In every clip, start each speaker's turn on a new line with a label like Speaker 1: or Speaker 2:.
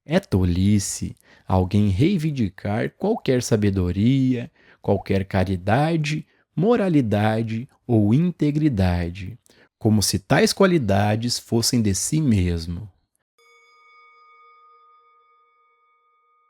Speaker 1: É tolice alguém reivindicar qualquer sabedoria, qualquer caridade, moralidade ou integridade, como se tais qualidades fossem de si mesmo.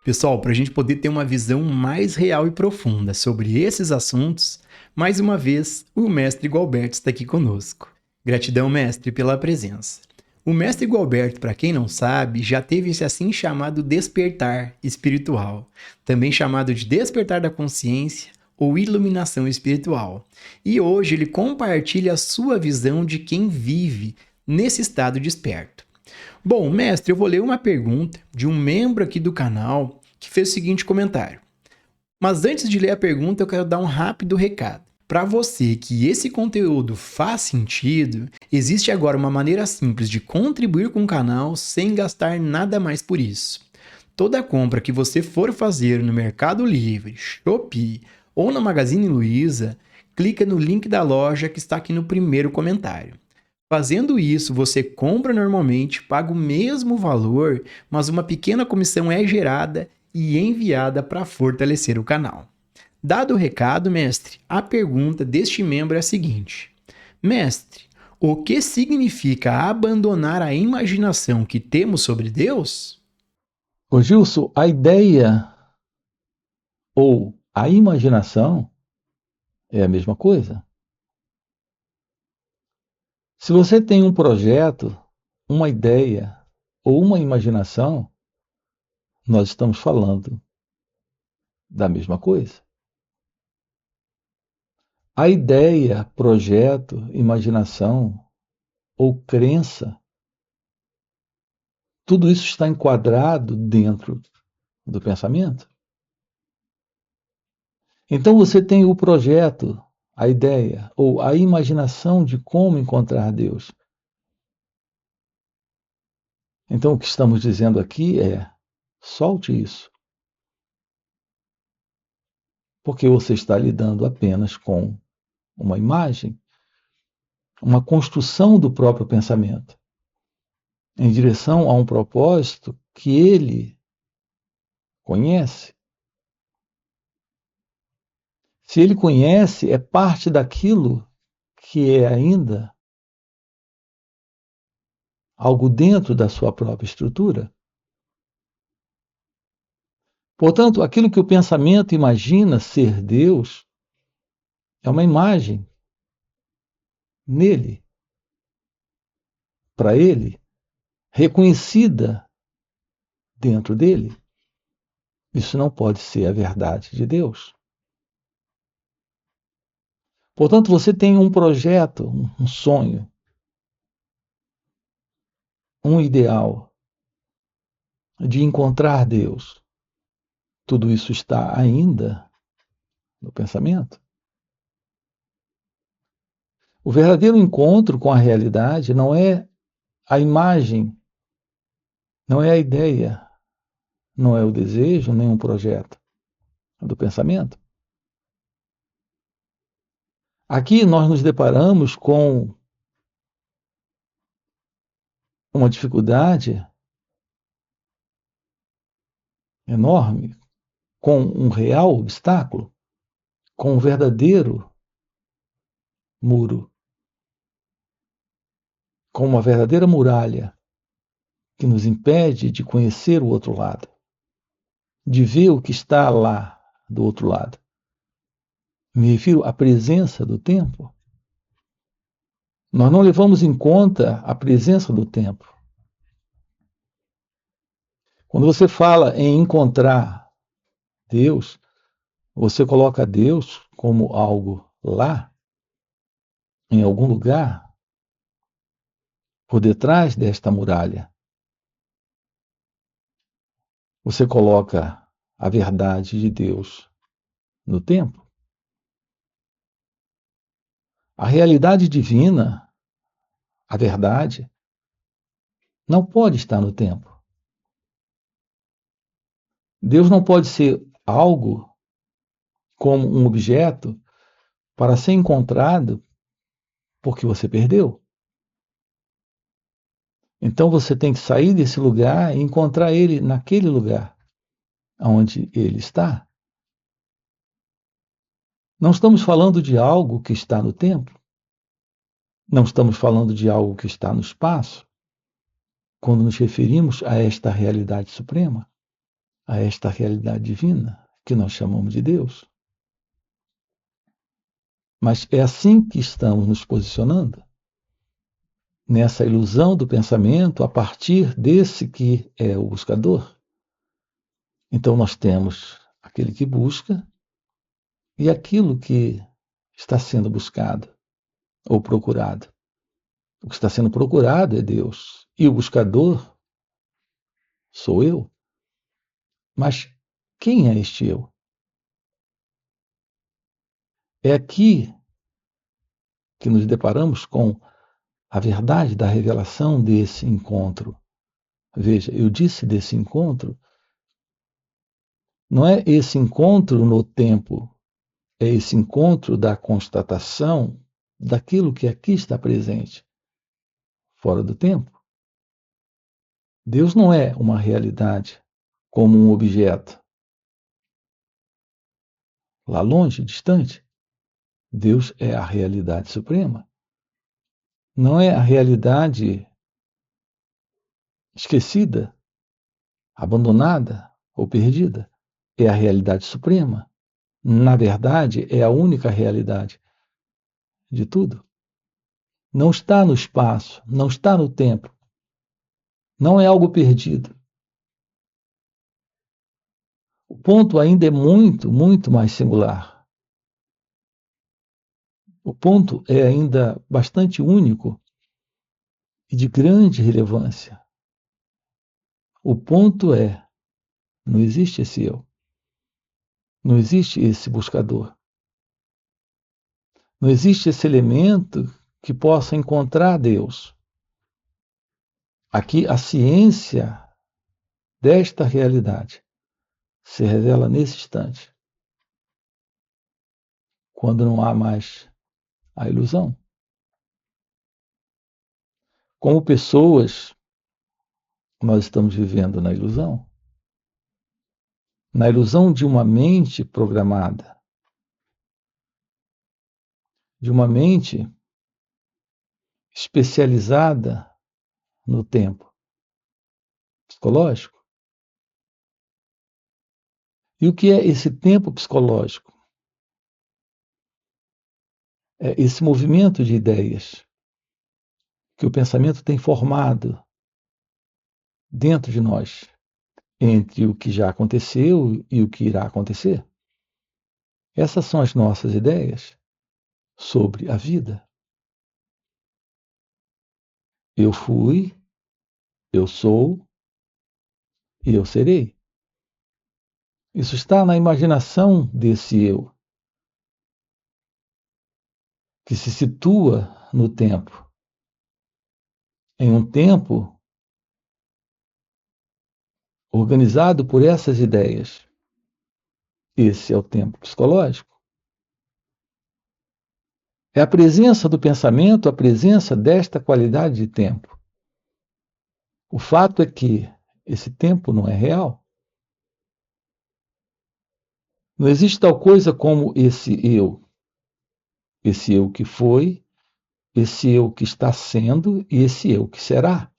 Speaker 1: Pessoal, para a gente poder ter uma visão mais real e profunda sobre esses assuntos, mais uma vez o mestre Gualberto está aqui conosco. Gratidão, mestre, pela presença. O mestre Gualberto, para quem não sabe, já teve esse assim chamado despertar espiritual, também chamado de despertar da consciência ou iluminação espiritual. E hoje ele compartilha a sua visão de quem vive nesse estado desperto. Bom, mestre, eu vou ler uma pergunta de um membro aqui do canal que fez o seguinte comentário. Mas antes de ler a pergunta, eu quero dar um rápido recado. Para você que esse conteúdo faz sentido, existe agora uma maneira simples de contribuir com o canal sem gastar nada mais por isso. Toda compra que você for fazer no Mercado Livre, Shopee ou na Magazine Luiza, clica no link da loja que está aqui no primeiro comentário. Fazendo isso, você compra normalmente, paga o mesmo valor, mas uma pequena comissão é gerada e enviada para fortalecer o canal. Dado o recado, mestre, a pergunta deste membro é a seguinte: Mestre, o que significa abandonar a imaginação que temos sobre Deus?
Speaker 2: Ô Gilson, a ideia ou a imaginação é a mesma coisa. Se você tem um projeto, uma ideia ou uma imaginação, nós estamos falando da mesma coisa. A ideia, projeto, imaginação ou crença, tudo isso está enquadrado dentro do pensamento. Então você tem o projeto, a ideia ou a imaginação de como encontrar Deus. Então o que estamos dizendo aqui é: solte isso, porque você está lidando apenas com uma imagem, uma construção do próprio pensamento, em direção a um propósito que ele conhece. Se ele conhece, é parte daquilo que é ainda algo dentro da sua própria estrutura. Portanto, aquilo que o pensamento imagina ser Deus é uma imagem nele, para ele, reconhecida dentro dele. Isso não pode ser a verdade de Deus. Portanto, você tem um projeto, um sonho, um ideal de encontrar Deus. Tudo isso está ainda no pensamento. O verdadeiro encontro com a realidade não é a imagem, não é a ideia, não é o desejo, nem um projeto, é do pensamento. Aqui nós nos deparamos com uma dificuldade enorme, com um real obstáculo, com um verdadeiro muro, com uma verdadeira muralha que nos impede de conhecer o outro lado, de ver o que está lá do outro lado. Me refiro à presença do tempo. Nós não levamos em conta a presença do tempo. Quando você fala em encontrar Deus, você coloca Deus como algo lá, em algum lugar, por detrás desta muralha. Você coloca a verdade de Deus no tempo. A realidade divina, a verdade, não pode estar no tempo. Deus não pode ser algo como um objeto para ser encontrado porque você perdeu. Então você tem que sair desse lugar e encontrar ele naquele lugar onde ele está. Não estamos falando de algo que está no tempo, não estamos falando de algo que está no espaço, quando nos referimos a esta realidade suprema, a esta realidade divina, que nós chamamos de Deus. Mas é assim que estamos nos posicionando, nessa ilusão do pensamento a partir desse que é o buscador. Então nós temos aquele que busca e aquilo que está sendo buscado ou procurado. O que está sendo procurado é Deus e o buscador sou eu. Mas quem é este eu? É aqui que nos deparamos com a verdade da revelação desse encontro. Veja, eu disse desse encontro, não é esse encontro no tempo, é esse encontro da constatação daquilo que aqui está presente, fora do tempo. Deus não é uma realidade como um objeto, lá longe, distante. Deus é a realidade suprema. Não é a realidade esquecida, abandonada ou perdida. É a realidade suprema. Na verdade, é a única realidade de tudo. Não está no espaço, não está no tempo. Não é algo perdido. O ponto ainda é muito, muito mais singular. O ponto é ainda bastante único e de grande relevância. O ponto é, não existe esse eu. Não existe esse buscador. Não existe esse elemento que possa encontrar Deus. Aqui a ciência desta realidade se revela nesse instante, quando não há mais a ilusão. Como pessoas, nós estamos vivendo na ilusão de uma mente programada, de uma mente especializada no tempo psicológico. E o que é esse tempo psicológico? É esse movimento de ideias que o pensamento tem formado dentro de nós, entre o que já aconteceu e o que irá acontecer. Essas são as nossas ideias sobre a vida. Eu fui, eu sou e eu serei. Isso está na imaginação desse eu, que se situa no tempo. Em um tempo organizado por essas ideias. Esse é o tempo psicológico. É a presença do pensamento, a presença desta qualidade de tempo. O fato é que esse tempo não é real. Não existe tal coisa como esse eu que foi, esse eu que está sendo e esse eu que será.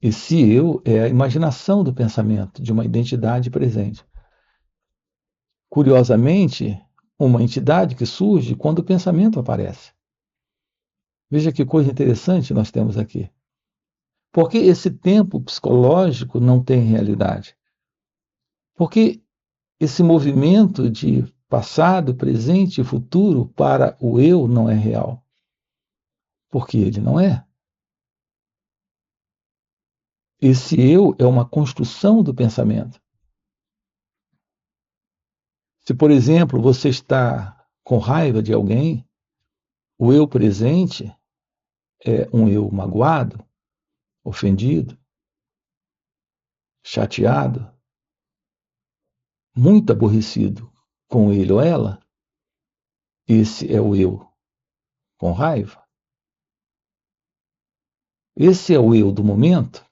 Speaker 2: Esse eu é a imaginação do pensamento, de uma identidade presente. Curiosamente, uma entidade que surge quando o pensamento aparece. Veja que coisa interessante nós temos aqui. Porque esse tempo psicológico não tem realidade. Porque esse movimento de passado, presente e futuro para o eu não é real. Porque ele não é. Esse eu é uma construção do pensamento. Se, por exemplo, você está com raiva de alguém, o eu presente é um eu magoado, ofendido, chateado, muito aborrecido com ele ou ela. Esse é o eu com raiva. Esse é o eu do momento,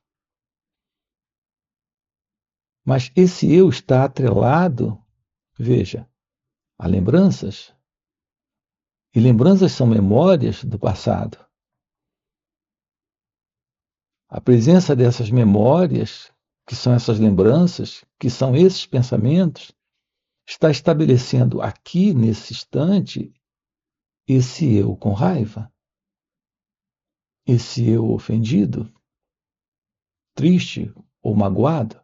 Speaker 2: mas esse eu está atrelado, veja, a lembranças. E lembranças são memórias do passado. A presença dessas memórias, que são essas lembranças, que são esses pensamentos, está estabelecendo aqui, nesse instante, esse eu com raiva, esse eu ofendido, triste ou magoado.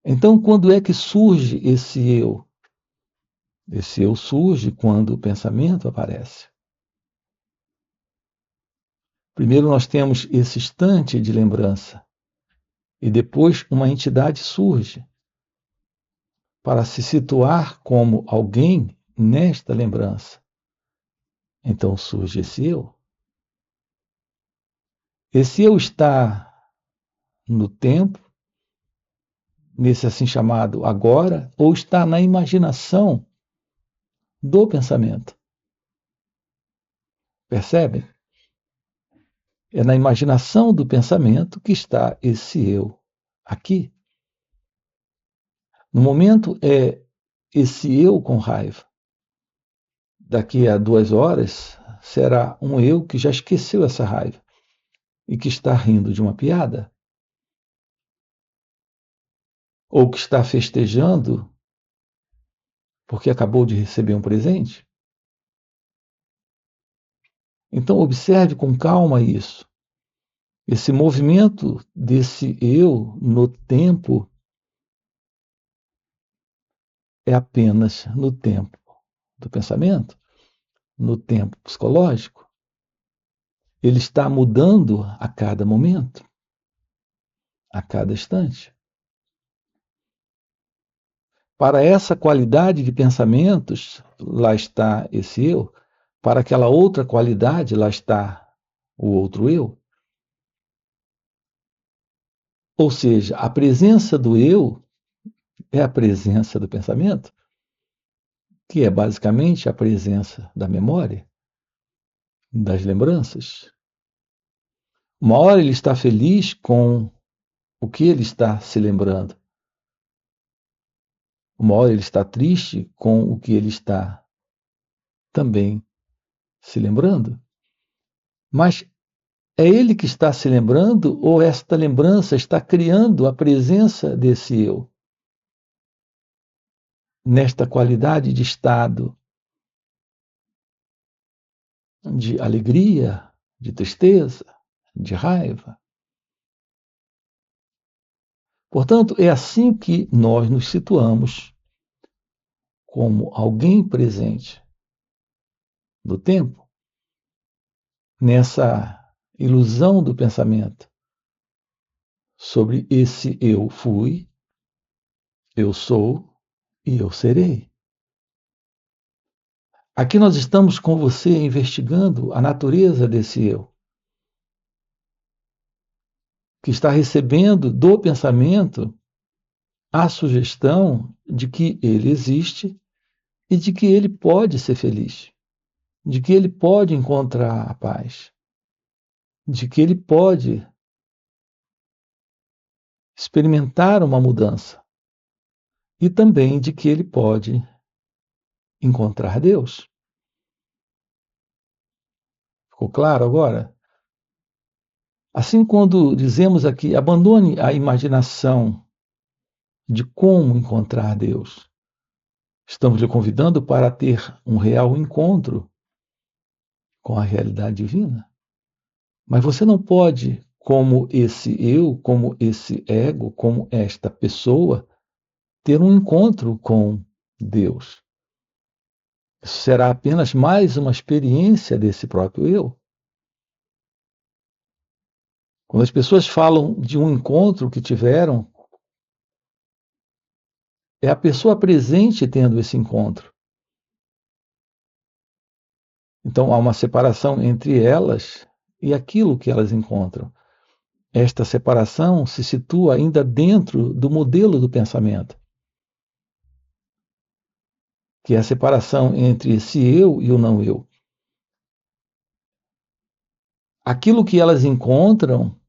Speaker 2: Então, quando é que surge esse eu? Esse eu surge quando o pensamento aparece. Primeiro nós temos esse instante de lembrança, e depois uma entidade surge para se situar como alguém nesta lembrança. Então surge esse eu. Esse eu está no tempo, nesse assim chamado agora, ou está na imaginação do pensamento. Percebem? É na imaginação do pensamento que está esse eu aqui. No momento é esse eu com raiva. Daqui a 2 horas será um eu que já esqueceu essa raiva e que está rindo de uma piada, ou que está festejando porque acabou de receber um presente. Então observe com calma isso. Esse movimento desse eu no tempo é apenas no tempo do pensamento, no tempo psicológico. Ele está mudando a cada momento, a cada instante. Para essa qualidade de pensamentos, lá está esse eu. Para aquela outra qualidade, lá está o outro eu. Ou seja, a presença do eu é a presença do pensamento, que é basicamente a presença da memória, das lembranças. Uma hora ele está feliz com o que ele está se lembrando. Uma hora ele está triste com o que ele está também se lembrando. Mas é ele que está se lembrando ou esta lembrança está criando a presença desse eu? Nesta qualidade de estado de alegria, de tristeza, de raiva. Portanto, é assim que nós nos situamos como alguém presente do tempo, nessa ilusão do pensamento sobre esse eu fui, eu sou e eu serei. Aqui nós estamos com você investigando a natureza desse eu, que está recebendo do pensamento a sugestão de que ele existe e de que ele pode ser feliz, de que ele pode encontrar a paz, de que ele pode experimentar uma mudança e também de que ele pode encontrar Deus. Ficou claro agora? Assim, quando dizemos aqui, abandone a imaginação de como encontrar Deus, estamos lhe convidando para ter um real encontro com a realidade divina. Mas você não pode, como esse eu, como esse ego, como esta pessoa, ter um encontro com Deus. Isso será apenas mais uma experiência desse próprio eu. Quando as pessoas falam de um encontro que tiveram, é a pessoa presente tendo esse encontro. Então há uma separação entre elas e aquilo que elas encontram. Esta separação se situa ainda dentro do modelo do pensamento, que é a separação entre esse eu e o não eu. aquilo que elas encontram,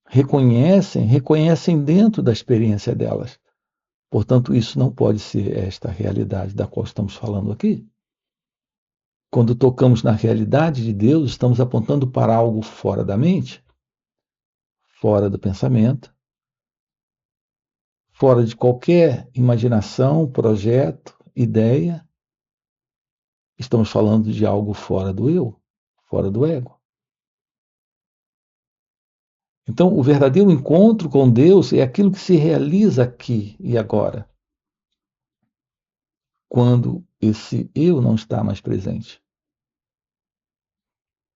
Speaker 2: reconhecem dentro da experiência delas. Portanto, isso não pode ser esta realidade da qual estamos falando aqui. Quando tocamos na realidade de Deus, estamos apontando para algo fora da mente, fora do pensamento, fora de qualquer imaginação, projeto, ideia. Estamos falando de algo fora do eu, fora do ego. Então, o verdadeiro encontro com Deus é aquilo que se realiza aqui e agora, quando esse eu não está mais presente.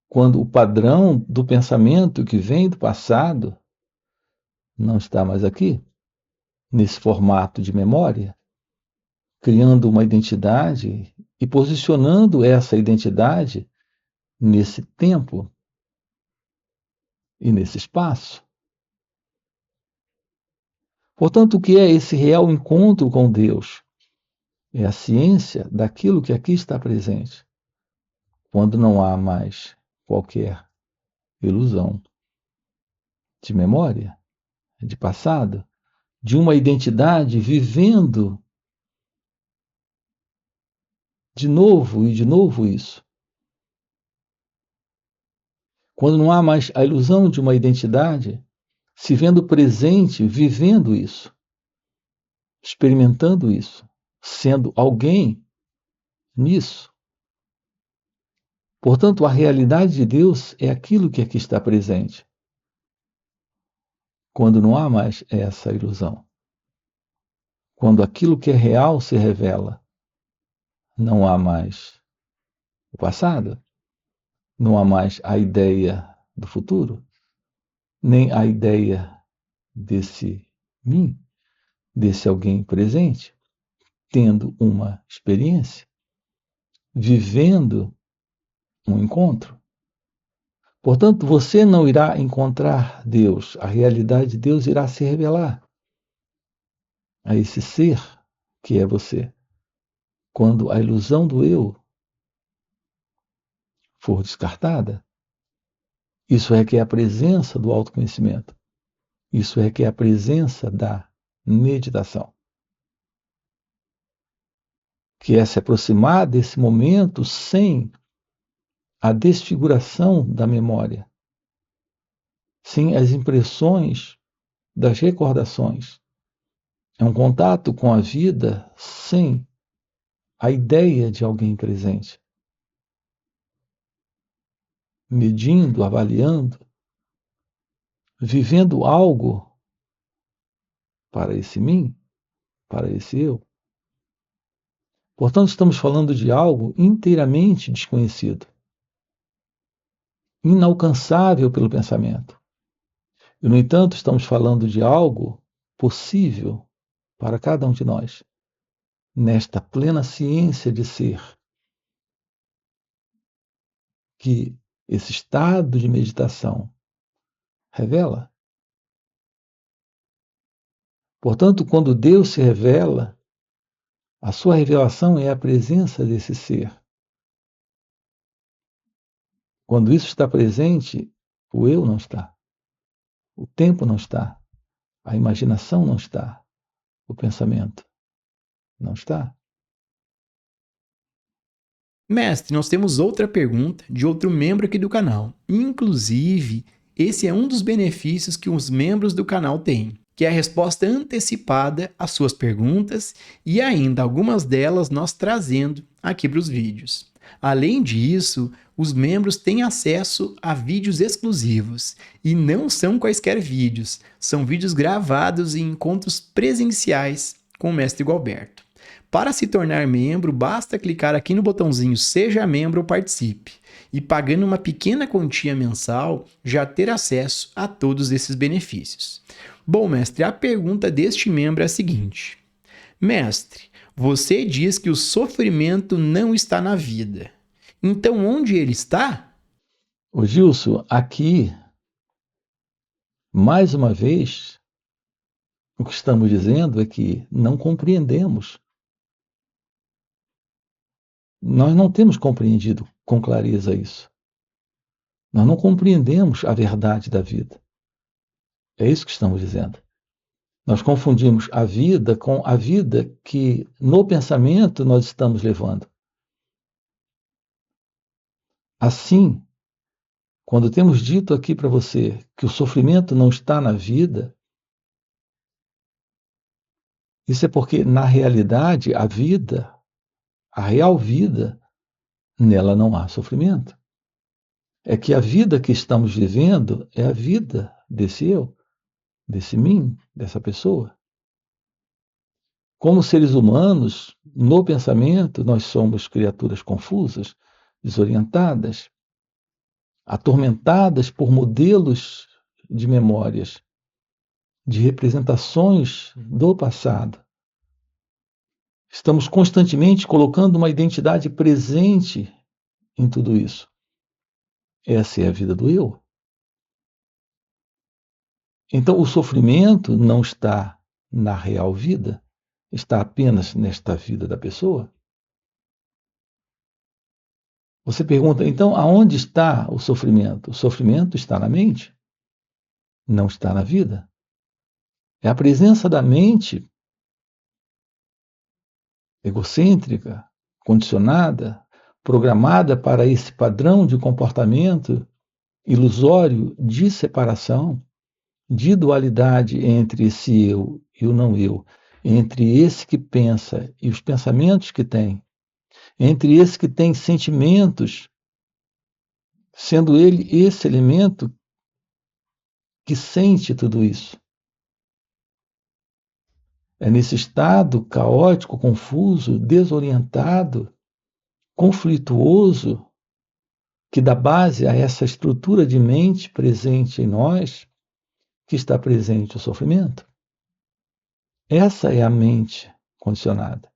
Speaker 2: Quando o padrão do pensamento que vem do passado não está mais aqui, nesse formato de memória, criando uma identidade e posicionando essa identidade nesse tempo e nesse espaço. Portanto, o que é esse real encontro com Deus? É a ciência daquilo que aqui está presente, quando não há mais qualquer ilusão de memória, de passado, de uma identidade vivendo de novo e de novo isso. Quando não há mais a ilusão de uma identidade, se vendo presente, vivendo isso, experimentando isso, sendo alguém nisso. Portanto, a realidade de Deus é aquilo que aqui está presente. Quando não há mais essa ilusão. Quando aquilo que é real se revela, não há mais o passado, não há mais a ideia do futuro, nem a ideia desse mim, desse alguém presente, tendo uma experiência, vivendo um encontro. Portanto, você não irá encontrar Deus, a realidade de Deus irá se revelar a esse ser que é você, quando a ilusão do eu for descartada. Isso é que é a presença do autoconhecimento. Isso é que é a presença da meditação. Que é se aproximar desse momento sem a desfiguração da memória, sem as impressões das recordações. É um contato com a vida sem a ideia de alguém presente. Medindo, avaliando, vivendo algo para esse mim, para esse eu. Portanto, estamos falando de algo inteiramente desconhecido, inalcançável pelo pensamento. E, no entanto, estamos falando de algo possível para cada um de nós, nesta plena ciência de ser, que esse estado de meditação revela. Portanto, quando Deus se revela, a sua revelação é a presença desse ser. Quando isso está presente, o eu não está, o tempo não está, a imaginação não está, o pensamento não está.
Speaker 1: Mestre, nós temos outra pergunta de outro membro aqui do canal. Inclusive, esse é um dos benefícios que os membros do canal têm, que é a resposta antecipada às suas perguntas e ainda algumas delas nós trazendo aqui para os vídeos. Além disso, os membros têm acesso a vídeos exclusivos e não são quaisquer vídeos, são vídeos gravados em encontros presenciais com o Mestre Gualberto. Para se tornar membro, basta clicar aqui no botãozinho Seja Membro ou Participe e pagando uma pequena quantia mensal já ter acesso a todos esses benefícios. Bom, mestre, a pergunta deste membro é a seguinte: Mestre, você diz que o sofrimento não está na vida. Então, onde ele está?
Speaker 2: Ô Gilson, aqui, mais uma vez, o que estamos dizendo é que não compreendemos. Nós não temos compreendido com clareza isso. Nós não compreendemos a verdade da vida. É isso que estamos dizendo. Nós confundimos a vida com a vida que no pensamento nós estamos levando. Assim, quando temos dito aqui para você que o sofrimento não está na vida, isso é porque, na realidade, a vida, a real vida, nela não há sofrimento. É que a vida que estamos vivendo é a vida desse eu, desse mim, dessa pessoa. Como seres humanos, no pensamento, nós somos criaturas confusas, desorientadas, atormentadas por modelos de memórias, de representações do passado. Estamos constantemente colocando uma identidade presente em tudo isso. Essa é a vida do eu. Então, o sofrimento não está na real vida, está apenas nesta vida da pessoa. Você pergunta, então, aonde está o sofrimento? O sofrimento está na mente, não está na vida. É a presença da mente egocêntrica, condicionada, programada para esse padrão de comportamento ilusório de separação, de dualidade entre esse eu e o não eu, entre esse que pensa e os pensamentos que tem, entre esse que tem sentimentos, sendo ele esse elemento que sente tudo isso. É nesse estado caótico, confuso, desorientado, conflituoso, que dá base a essa estrutura de mente presente em nós, que está presente o sofrimento. Essa é a mente condicionada.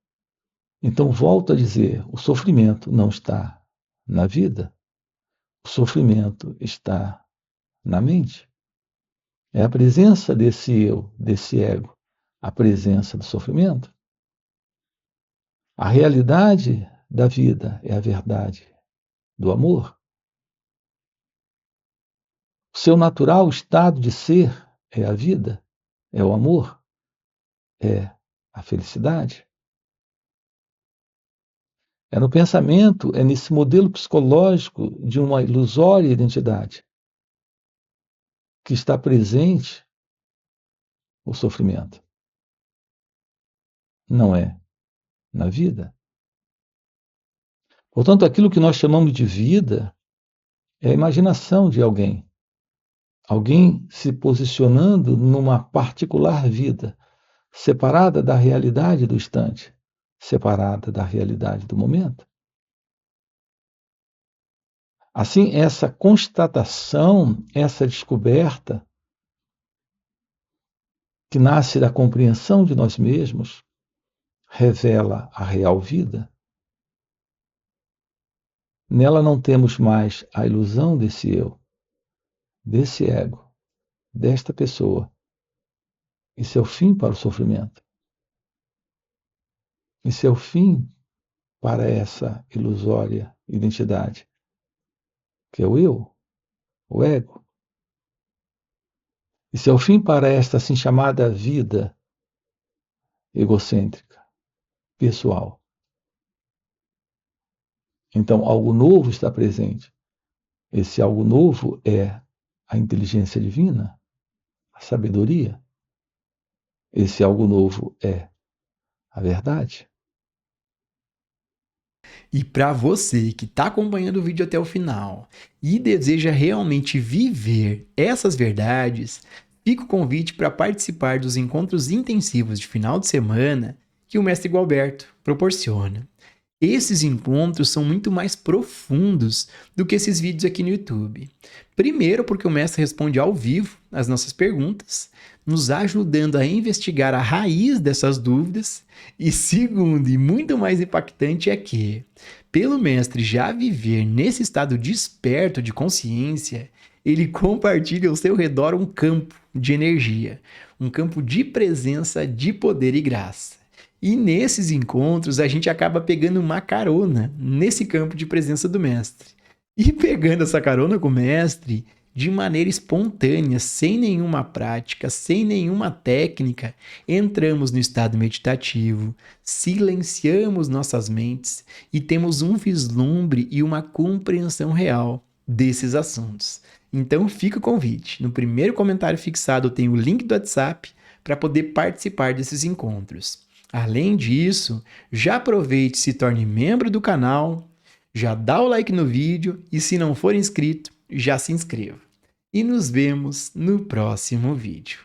Speaker 2: Então, volto a dizer, o sofrimento não está na vida, o sofrimento está na mente. É a presença desse eu, desse ego, a presença do sofrimento. A realidade da vida é a verdade do amor. O seu natural estado de ser é a vida, é o amor, é a felicidade. É no pensamento, é nesse modelo psicológico de uma ilusória identidade que está presente o sofrimento. Não é na vida. Portanto, aquilo que nós chamamos de vida é a imaginação de alguém. Alguém se posicionando numa particular vida, separada da realidade do instante, separada da realidade do momento. Assim, essa constatação, essa descoberta, que nasce da compreensão de nós mesmos, revela a real vida. Nela não temos mais a ilusão desse eu, desse ego, desta pessoa. Isso é o fim para o sofrimento. Isso é o fim para essa ilusória identidade, que é o eu, o ego. Isso é o fim para esta assim chamada vida egocêntrica, pessoal. Então, algo novo está presente. Esse algo novo é a inteligência divina, a sabedoria. Esse algo novo é a verdade.
Speaker 1: E para você que está acompanhando o vídeo até o final e deseja realmente viver essas verdades, fica o convite para participar dos encontros intensivos de final de semana que o Mestre Gualberto proporciona. Esses encontros são muito mais profundos do que esses vídeos aqui no YouTube. Primeiro, porque o mestre responde ao vivo as nossas perguntas, nos ajudando a investigar a raiz dessas dúvidas. E segundo, e muito mais impactante, é que, pelo mestre já viver nesse estado desperto de consciência, ele compartilha ao seu redor um campo de energia, um campo de presença, de poder e graça. E nesses encontros a gente acaba pegando uma carona nesse campo de presença do mestre. E pegando essa carona com o mestre, de maneira espontânea, sem nenhuma prática, sem nenhuma técnica, entramos no estado meditativo, silenciamos nossas mentes e temos um vislumbre e uma compreensão real desses assuntos. Então fica o convite. No primeiro comentário fixado eu tenho o link do WhatsApp para poder participar desses encontros. Além disso, já aproveite e se torne membro do canal, já dá o like no vídeo e se não for inscrito, já se inscreva. E nos vemos no próximo vídeo.